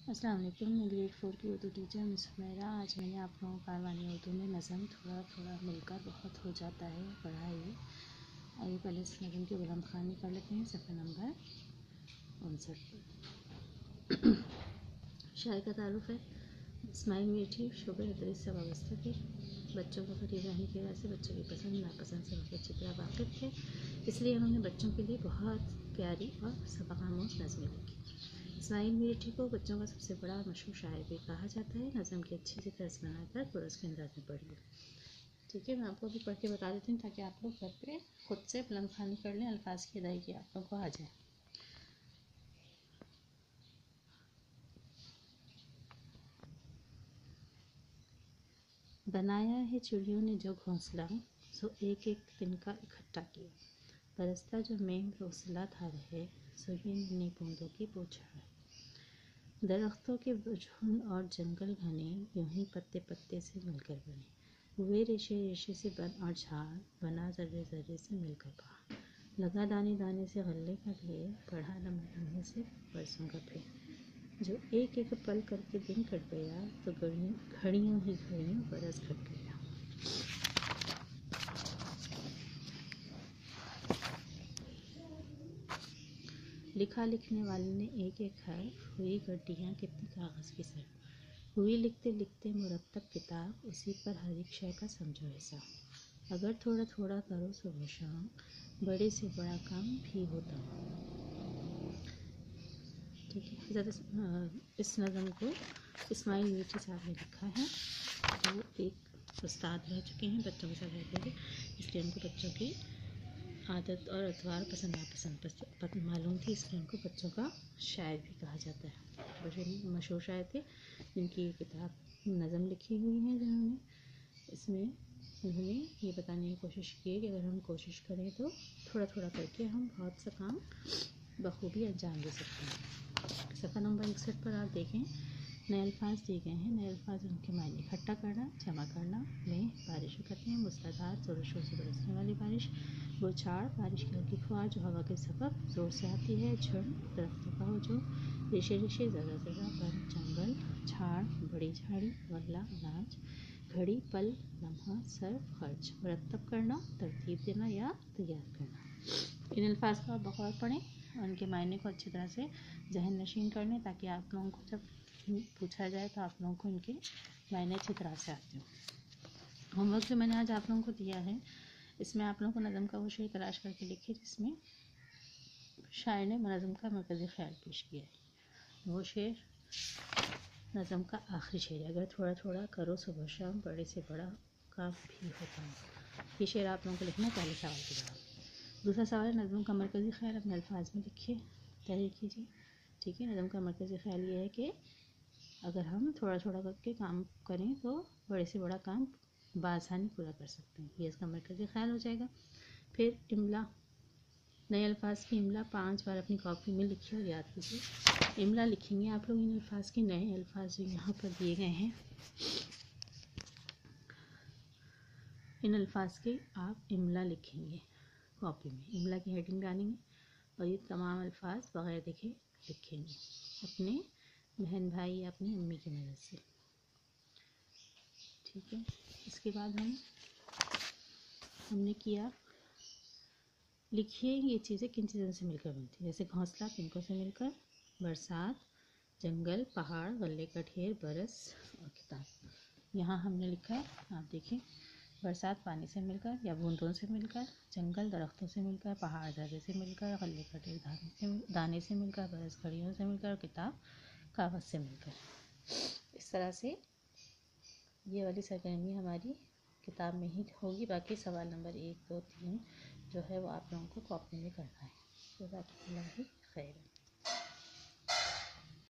अस्सलाम वालेकुम। मैं ग्रेड 4 की उर्दू टीचर मिस हुमैरा। आज मैंने आप लोगों को कारवानी उर्दू में नज़म थोड़ा थोड़ा मिलकर बहुत हो जाता है पढ़ाई। आइए पहले इस नज़म की बुलंद ख़वानी कर लेते हैं। सफ़ा नंबर 59 पर। शायर का तारुफ़ है। इस्माइल मीठी शुगर इदरीस से वाबस्ता थे। बच्चों को करीब रहने की वजह से बच्चों की पसंद नापसंद से बहुत अच्छी तरह वाकिफ़ थे, इसलिए उन्होंने बच्चों के लिए बहुत प्यारी और सबक-आमूज़ नज़में लिखी। इस्माइल मीठी को बच्चों का सबसे बड़ा और मशहूर शायर भी कहा जाता है। नज़म की अच्छी सी तर्ज बनाकर पूरा उसके अंदाज में पढ़िए। ठीक है, मैं आपको अभी पढ़ के बता देती हूँ ताकि आप लोग घर पे खुद से बुलंद ख़वानी कर लें, अल्फाज की अदायगी आप लोग को आ जाए। बनाया है चिड़ियों ने जो घोंसला, सो एक एक तिनका इकट्ठा किया। बरसता जो मेघ मूसलाधार है, सो ये नन्ही बूंदों की बौछार। दरख्तों के झुंड और जंगल घने, यूं ही पत्ते पत्ते से मिलकर बने। हुए रेशे रेशे से बन और झाड़, बना जर्रे जर्रे से मिलकर पहाड़। लगा दाने दाने से गल्ले का ढेर, पढ़ा लम्हे लम्हे से बरसों का फेर। जो एक एक पल करके दिन कट गया, तो घड़ियों ही घड़ियों बरस घट गया। लिखा लिखने वाले ने एक एक हर्फ, हुई गड्डियाँ कितनी कागज़ की सर्फ। हुई लिखते लिखते मुरत्तब किताब, उसी पर हर एक शय का समझो हिसाब। अगर थोड़ा थोड़ा करो सुबह शाम, बड़े से बड़ा काम भी होता। ठीक है, इस नज़म को इस्माइल मीठी साहब ने लिखा है। वो एक उस्ताद रह चुके हैं, बच्चों के साथ रहते थे, इसलिए उनको बच्चों की आदत और अतवार पसंद नापसंद मालूम थी, इसलिए उनको बच्चों का शायर भी कहा जाता है। मशहूर शायर थे जिनकी ये किताब नज़म लिखी हुई है, जिन्होंने इसमें उन्होंने ये बताने की कोशिश की है कि अगर हम कोशिश करें तो थोड़ा थोड़ा करके हम बहुत सा काम बखूबी अंजाम दे सकते हैं। सफ़ा नंबर 61 पर आप देखें, नए अल्फाज दिए गए हैं। नए अल्फाज उनके मायने इकट्ठा करना, जमा करना। में बारिश करते हैं, मूसलाधार ज़ोर शोर से बरसने वाली बारिश। बौछार बारिश की हल्की फुहार जो हवा के सबब ज़ोर से आती है। झुंड दरख्तों का हुजूम, रेशे रेशे ज़रा ज़रा बन जंगल, झाड़ बड़ी झाड़ी, गल्ला अनाज, घड़ी पल लम्हा सर्फ खर्च। मुरत्तब करना, तरतीब देना या तैयार करना। इन अल्फाज को आप बगौर पढ़ें और उनके मायने को अच्छी तरह से जहन नशीन कर लें, ताकि आप लोगों को जब पूछा जाए तो आप लोगों को इनके मायने अच्छी तरह से आते हो। होमवर्क जो मैंने आज आप लोगों को दिया है, इसमें आप लोगों को नज़म का वो शेर तलाश करके लिखिए जिसमें शायर ने नज़म का मरकज़ी ख्याल पेश किया है। वो शेर नज़म का आखिरी शेर है। अगर थोड़ा थोड़ा करो सुबह शाम, बड़े से बड़ा काम भी होता है। ये शेर आप लोगों को लिखना है पहले सवाल के जवाब। दूसरा सवाल है, नज़म का मरकज़ी ख्याल अपने अल्फाज में लिखिए, तहरीर कीजिए। ठीक है, नज़म का मरकज़ी ख्याल ये है कि अगर हम थोड़ा थोड़ा करके काम करें तो बड़े से बड़ा काम बासानी पूरा कर सकते हैं, ये इसका मरकज़ी ख्याल हो जाएगा। फिर इमला, नए अल्फाज की इमला 5 बार अपनी कॉपी में लिखिए और याद कीजिए। इमला लिखेंगे आप लोग इन अल्फाज के, नए अल्फाज जो यहाँ पर दिए गए हैं, इन अल्फाज के आप इमला लिखेंगे कॉपी में। इमला की हेडिंग डालेंगे और ये तमाम अल्फाज बगैर देखे लिखेंगे अपने बहन भाई या अपनी अम्मी की मदद से। ठीक है, इसके बाद हमने किया, लिखिए ये चीज़ें किन चीज़ों से मिलकर बनती है। जैसे घोंसला तिनकों से मिलकर, बरसात जंगल, पहाड़ गल्ले का ढेर, बरस और किताब। यहाँ हमने लिखा है, आप देखिए, बरसात पानी से मिलकर या बूंदों से मिलकर, जंगल दरख्तों से मिलकर, पहाड़ जर्रे से मिलकर, गल्ले का ढेर दाने से मिलकर, बरस घड़ियों से मिलकर, किताब कागज़ से मिलकर। इस तरह से ये वाली सरगर्मी हमारी किताब में ही होगी। बाकी सवाल नंबर 1, 2, 3 जो है वो आप लोगों को कॉपी में करना है। तो बाकी खैर।